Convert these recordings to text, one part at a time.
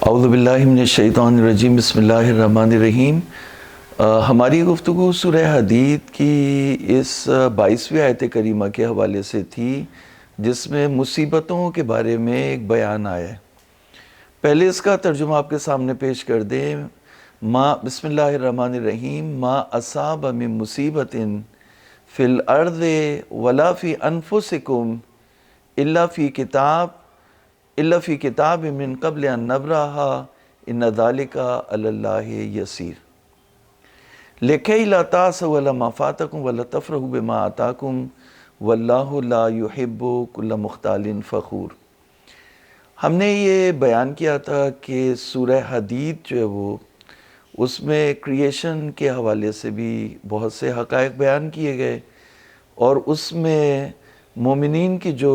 اعوذ باللہ من الشیطان الرجیم، بسم اللہ الرحمن الرحیم۔ ہماری گفتگو سورہ حدید کی اس 22ویں آیت کریمہ کے حوالے سے تھی، جس میں مصیبتوں کے بارے میں ایک بیان آیا ہے۔ پہلے اس کا ترجمہ آپ کے سامنے پیش کر دیں۔ بسم اللہ الرحمن الرحیم، ما اصاب من مصیبت فی الارض ولا فی انفسکم الا فی کتاب من قبل ان نبرأها ان ذلک علی اللہ یسیر لکی لا تعصوا علی ما فاتکم ولا تفرحوا بما آتاکم واللہ لا یحب کل مختال فخور۔ ہم نے یہ بیان کیا تھا کہ سورہ حدید جو ہے وہ اس میں کریشن کے حوالے سے بھی بہت سے حقائق بیان کیے گئے، اور اس میں مومنین کی جو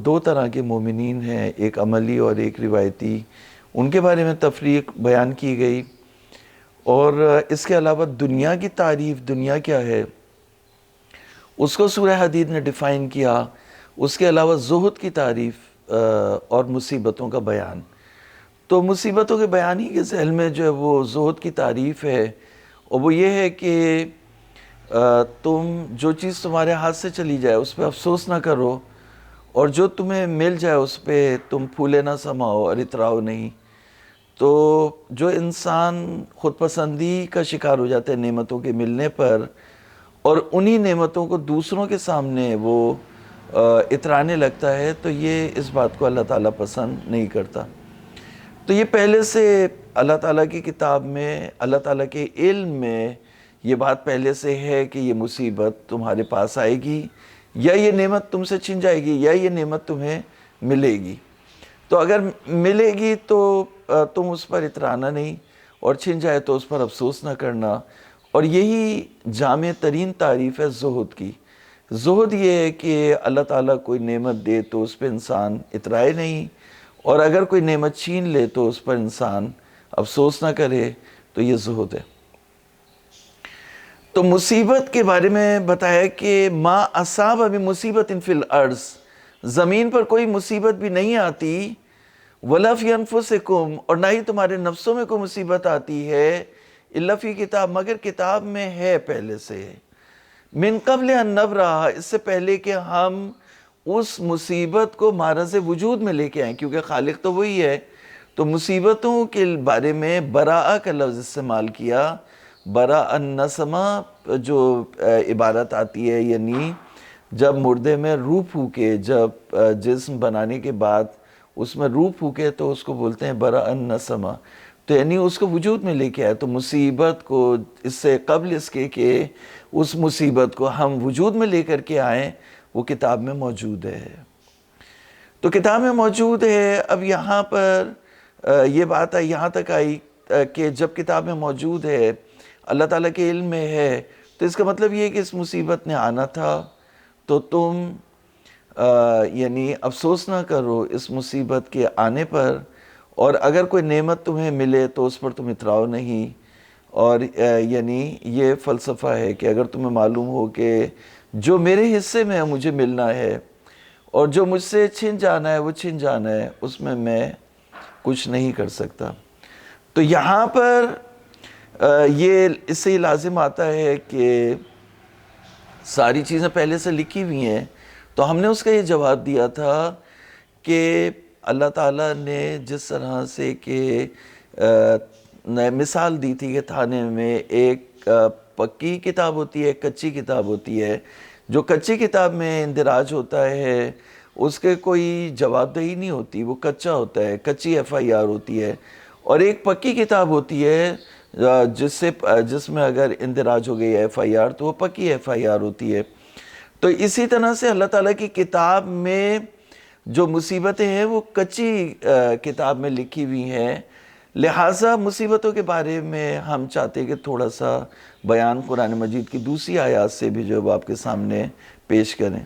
دو طرح کے مومنین ہیں، ایک عملی اور ایک روایتی، ان کے بارے میں تفریق بیان کی گئی۔ اور اس کے علاوہ دنیا کی تعریف، دنیا کیا ہے، اس کو سورہ حدید نے ڈیفائن کیا۔ اس کے علاوہ زہد کی تعریف اور مصیبتوں کا بیان۔ تو مصیبتوں کے بیان ہی کے ذیل میں جو ہے وہ زہد کی تعریف ہے، اور وہ یہ ہے کہ تم جو چیز تمہارے ہاتھ سے چلی جائے اس پہ افسوس نہ کرو، اور جو تمہیں مل جائے اس پہ تم پھولے نہ سماؤ اور اتراؤ نہیں۔ تو جو انسان خود پسندی کا شکار ہو جاتا ہے نعمتوں کے ملنے پر، اور انہی نعمتوں کو دوسروں کے سامنے وہ اترانے لگتا ہے، تو یہ اس بات کو اللہ تعالیٰ پسند نہیں کرتا۔ تو یہ پہلے سے اللہ تعالیٰ کی کتاب میں، اللہ تعالیٰ کے علم میں یہ بات پہلے سے ہے کہ یہ مصیبت تمہارے پاس آئے گی، یا یہ نعمت تم سے چھن جائے گی، یا یہ نعمت تمہیں ملے گی۔ تو اگر ملے گی تو تم اس پر اترانا نہیں، اور چھن جائے تو اس پر افسوس نہ کرنا۔ اور یہی جامع ترین تعریف ہے زہد کی۔ زہد یہ ہے کہ اللہ تعالیٰ کوئی نعمت دے تو اس پہ انسان اترائے نہیں، اور اگر کوئی نعمت چھین لے تو اس پر انسان افسوس نہ کرے، تو یہ زہد ہے۔ تو مصیبت کے بارے میں بتایا کہ ما اصاب من مصیبت فی الارض، زمین پر کوئی مصیبت بھی نہیں آتی، ولا فی انفسکم، اور نہ ہی تمہارے نفسوں میں کوئی مصیبت آتی ہے، الا فی کتاب، مگر کتاب میں ہے پہلے سے، من قبل ان نبرأہا، اس سے پہلے کہ ہم اس مصیبت کو معرض وجود میں لے کے آئیں، کیونکہ خالق تو وہی ہے۔ تو مصیبتوں کے بارے میں براء کا لفظ استعمال کیا۔ براء النسمہ جو عبارت آتی ہے، یعنی جب مردے میں روح پھونکے، جب جسم بنانے کے بعد اس میں روح پھونکے تو اس کو بولتے ہیں براء النسمہ، تو یعنی اس کو وجود میں لے کے آئے۔ تو مصیبت کو اس سے قبل اس کے کہ اس مصیبت کو ہم وجود میں لے کر کے آئیں، وہ کتاب میں موجود ہے۔ تو کتاب میں موجود ہے۔ اب یہاں پر یہ بات یہاں تک آئی کہ جب کتاب میں موجود ہے، اللہ تعالیٰ کے علم میں ہے، تو اس کا مطلب یہ ہے کہ اس مصیبت نے آنا تھا، تو تم یعنی افسوس نہ کرو اس مصیبت کے آنے پر، اور اگر کوئی نعمت تمہیں ملے تو اس پر تم اتراؤ نہیں۔ اور یعنی یہ فلسفہ ہے کہ اگر تمہیں معلوم ہو کہ جو میرے حصے میں ہے مجھے ملنا ہے، اور جو مجھ سے چھن جانا ہے وہ چھن جانا ہے، اس میں کچھ نہیں کر سکتا۔ تو یہاں پر یہ اس سے لازم آتا ہے کہ ساری چیزیں پہلے سے لکھی ہوئی ہیں۔ تو ہم نے اس کا یہ جواب دیا تھا کہ اللہ تعالیٰ نے جس طرح سے کہ مثال دی تھی کہ تھانے میں ایک پکی کتاب ہوتی ہے، ایک کچی کتاب ہوتی ہے۔ جو کچی کتاب میں اندراج ہوتا ہے اس کے کوئی جواب دہی نہیں ہوتی، وہ کچا ہوتا ہے، کچی ایف آئی آر ہوتی ہے۔ اور ایک پکی کتاب ہوتی ہے جس میں اگر اندراج ہو گئی ایف آئی آر تو وہ پکی ایف آئی آر ہوتی ہے۔ تو اسی طرح سے اللہ تعالیٰ کی کتاب میں جو مصیبتیں ہیں وہ کچی کتاب میں لکھی ہوئی ہیں، لہٰذا مصیبتوں کے بارے میں ہم چاہتے ہیں کہ تھوڑا سا بیان قرآن مجید کی دوسری آیات سے بھی جو آپ کے سامنے پیش کریں۔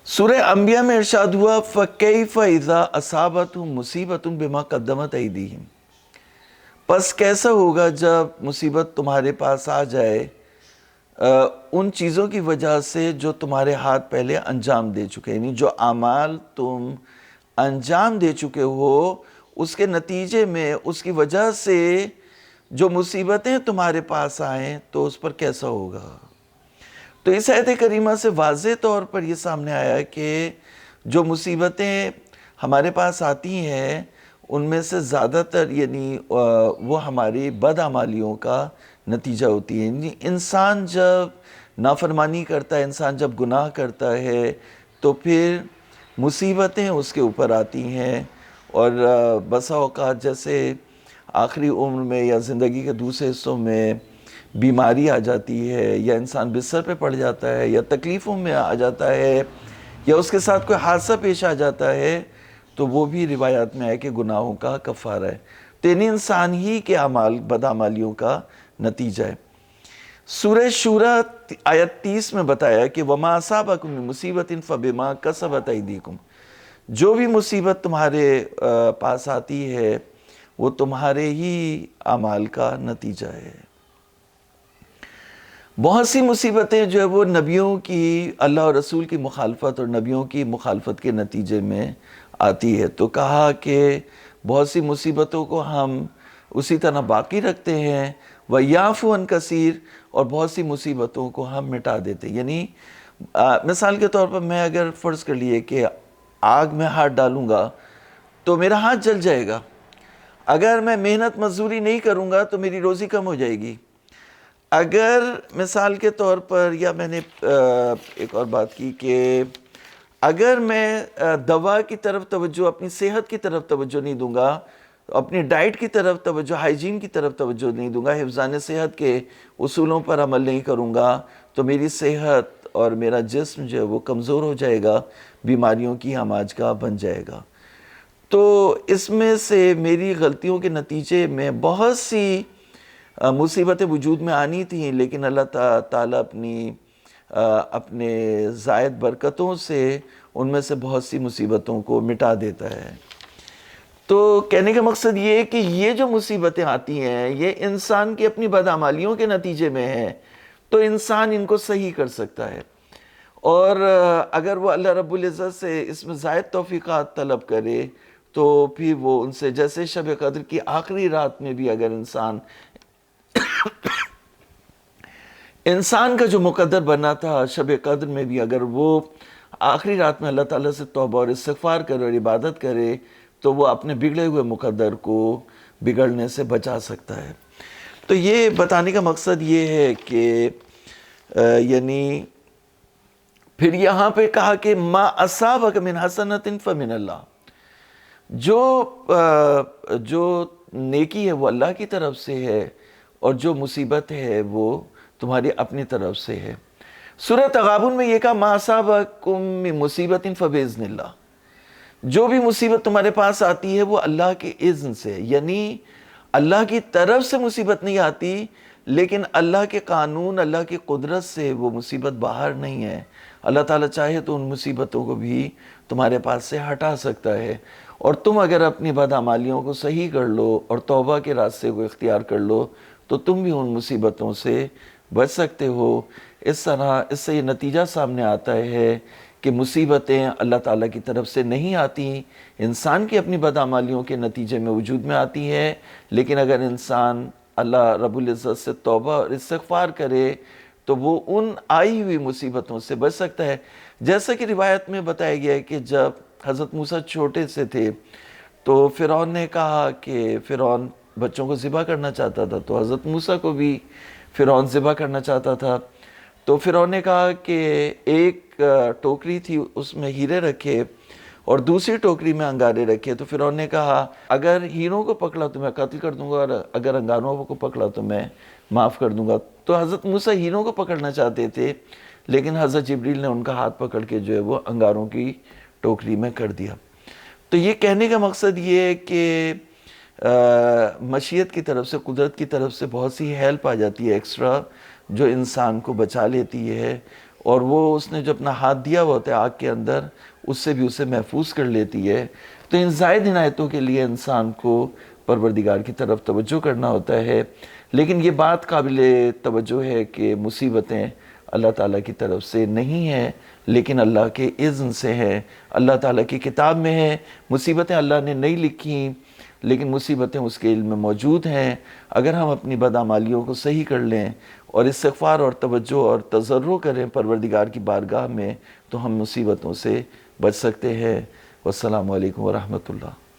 سورہ انبیاء میں ارشاد ہوا فَكَيْفَ إِذَا أَصَابَتْهُم مُّصِيبَةٌ بِمَا قَدَّمَتْ أَيْدِيهِمْ، پس کیسا ہوگا جب مصیبت تمہارے پاس آ جائے ان چیزوں کی وجہ سے جو تمہارے ہاتھ پہلے انجام دے چکے، یعنی جو اعمال تم انجام دے چکے ہو، اس کے نتیجے میں اس کی وجہ سے جو مصیبتیں تمہارے پاس آئیں تو اس پر کیسا ہوگا۔ تو اس آیت کریمہ سے واضح طور پر یہ سامنے آیا کہ جو مصیبتیں ہمارے پاس آتی ہیں ان میں سے زیادہ تر یعنی وہ ہماری بدعمالیوں کا نتیجہ ہوتی ہے۔ یعنی انسان جب نافرمانی کرتا ہے، انسان جب گناہ کرتا ہے تو پھر مصیبتیں اس کے اوپر آتی ہیں، اور بسا اوقات جیسے آخری عمر میں یا زندگی کے دوسرے حصوں میں بیماری آ جاتی ہے، یا انسان بستر پہ پڑ جاتا ہے، یا تکلیفوں میں آ جاتا ہے، یا اس کے ساتھ کوئی حادثہ پیش آ جاتا ہے، تو وہ بھی روایات میں ہے کہ گناہوں کا کفارہ ہے۔ تو یعنی انسان ہی کے اعمال بدعمالیوں کا نتیجہ ہے۔ سورہ شورى آیت 30 میں بتایا کہ وَمَا أَصَابَكُم مِّن مُّصِيبَةٍ فَبِمَا كَسَبَتْ أَيْدِيكُم، جو بھی مصیبت تمہارے پاس آتی ہے وہ تمہارے ہی اعمال کا نتیجہ ہے۔ بہت سی مصیبتیں جو ہے وہ نبیوں کی، اللہ اور رسول کی مخالفت اور نبیوں کی مخالفت کے نتیجے میں آتی ہے۔ تو کہا کہ بہت سی مصیبتوں کو ہم اسی طرح باقی رکھتے ہیں، وَيَعْفُو عَنْ كَثِيرٍ، اور بہت سی مصیبتوں کو ہم مٹا دیتے ہیں۔ یعنی مثال کے طور پر میں اگر فرض کر لیے کہ آگ میں ہاتھ ڈالوں گا تو میرا ہاتھ جل جائے گا، اگر میں محنت مزدوری نہیں کروں گا تو میری روزی کم ہو جائے گی۔ اگر مثال کے طور پر، یا میں نے ایک اور بات کی کہ اگر میں دوا کی طرف توجہ، اپنی صحت کی طرف توجہ نہیں دوں گا، اپنی ڈائٹ کی طرف توجہ، ہائیجین کی طرف توجہ نہیں دوں گا، حفظان صحت کے اصولوں پر عمل نہیں کروں گا، تو میری صحت اور میرا جسم جو ہے وہ کمزور ہو جائے گا، بیماریوں کی ہماج کا بن جائے گا۔ تو اس میں سے میری غلطیوں کے نتیجے میں بہت سی مصیبتیں وجود میں آنی تھیں، لیکن اللہ تعالیٰ اپنے زائد برکتوں سے ان میں سے بہت سی مصیبتوں کو مٹا دیتا ہے۔ تو کہنے کا مقصد یہ ہے کہ یہ جو مصیبتیں آتی ہیں یہ انسان کی اپنی بدعمالیوں کے نتیجے میں ہیں، تو انسان ان کو صحیح کر سکتا ہے، اور اگر وہ اللہ رب العزت سے اس میں زائد توفیقات طلب کرے تو پھر وہ ان سے، جیسے شب قدر کی آخری رات میں بھی اگر انسان کا جو مقدر بنا تھا شب قدر میں بھی اگر وہ آخری رات میں اللہ تعالیٰ سے توبہ اور استغفار کرے اور عبادت کرے تو وہ اپنے بگڑے ہوئے مقدر کو بگڑنے سے بچا سکتا ہے۔ تو یہ بتانے کا مقصد یہ ہے کہ یعنی پھر یہاں پہ کہا کہ ما اصابک من حسنۃ فمن اللہ، جو نیکی ہے وہ اللہ کی طرف سے ہے، اور جو مصیبت ہے وہ تمہاری اپنی طرف سے ہے۔ سورہ تغابن میں یہ کہا ما اصابکم من مصیبۃ فباذن اللہ، جو بھی مصیبت تمہارے پاس آتی ہے وہ اللہ کے اذن سے، یعنی اللہ کی طرف سے مصیبت نہیں آتی، لیکن اللہ کے قانون، اللہ کی قدرت سے وہ مصیبت باہر نہیں ہے۔ اللہ تعالیٰ چاہے تو ان مصیبتوں کو بھی تمہارے پاس سے ہٹا سکتا ہے، اور تم اگر اپنی بدعمالیوں کو صحیح کر لو اور توبہ کے راستے کو اختیار کر لو تو تم بھی ان مصیبتوں سے بچ سکتے ہو۔ اس طرح اس سے یہ نتیجہ سامنے آتا ہے کہ مصیبتیں اللہ تعالیٰ کی طرف سے نہیں آتی، انسان کی اپنی بدعمالیوں کے نتیجے میں وجود میں آتی ہے، لیکن اگر انسان اللہ رب العزت سے توبہ اور استغفار کرے تو وہ ان آئی ہوئی مصیبتوں سے بچ سکتا ہے۔ جیسا کہ روایت میں بتایا گیا ہے کہ جب حضرت موسیٰ چھوٹے سے تھے تو فرعون نے کہا کہ فرعون بچوں کو ذبح کرنا چاہتا تھا، تو حضرت موسیٰ کو بھی فرعون ذبح کرنا چاہتا تھا، تو فرعون نے کہا کہ ایک ٹوکری تھی اس میں ہیرے رکھے اور دوسری ٹوکری میں انگارے رکھے، تو فرعون نے کہا اگر ہیروں کو پکڑا تو میں قتل کر دوں گا، اور اگر انگاروں کو پکڑا تو میں معاف کر دوں گا۔ تو حضرت موسیٰ ہیروں کو پکڑنا چاہتے تھے، لیکن حضرت جبریل نے ان کا ہاتھ پکڑ کے جو ہے وہ انگاروں کی ٹوکری میں کر دیا۔ تو یہ کہنے کا مقصد یہ ہے کہ مشیت کی طرف سے، قدرت کی طرف سے بہت سی ہیلپ آ جاتی ہے ایکسٹرا، جو انسان کو بچا لیتی ہے، اور وہ اس نے جو اپنا ہاتھ دیا ہوا ہوتا ہے آگ کے اندر اس سے بھی اسے محفوظ کر لیتی ہے۔ تو ان زائد عنایتوں کے لیے انسان کو پروردگار کی طرف توجہ کرنا ہوتا ہے، لیکن یہ بات قابل توجہ ہے کہ مصیبتیں اللہ تعالیٰ کی طرف سے نہیں ہے، لیکن اللہ کے اذن سے ہے، اللہ تعالیٰ کی کتاب میں ہے۔ مصیبتیں اللہ نے نہیں لکھی، لیکن مصیبتیں اس کے علم میں موجود ہیں۔ اگر ہم اپنی بدعمالیوں کو صحیح کر لیں اور استغفار اور توجہ اور تضرع کریں پروردگار کی بارگاہ میں، تو ہم مصیبتوں سے بچ سکتے ہیں۔ والسلام علیکم ورحمۃ اللہ۔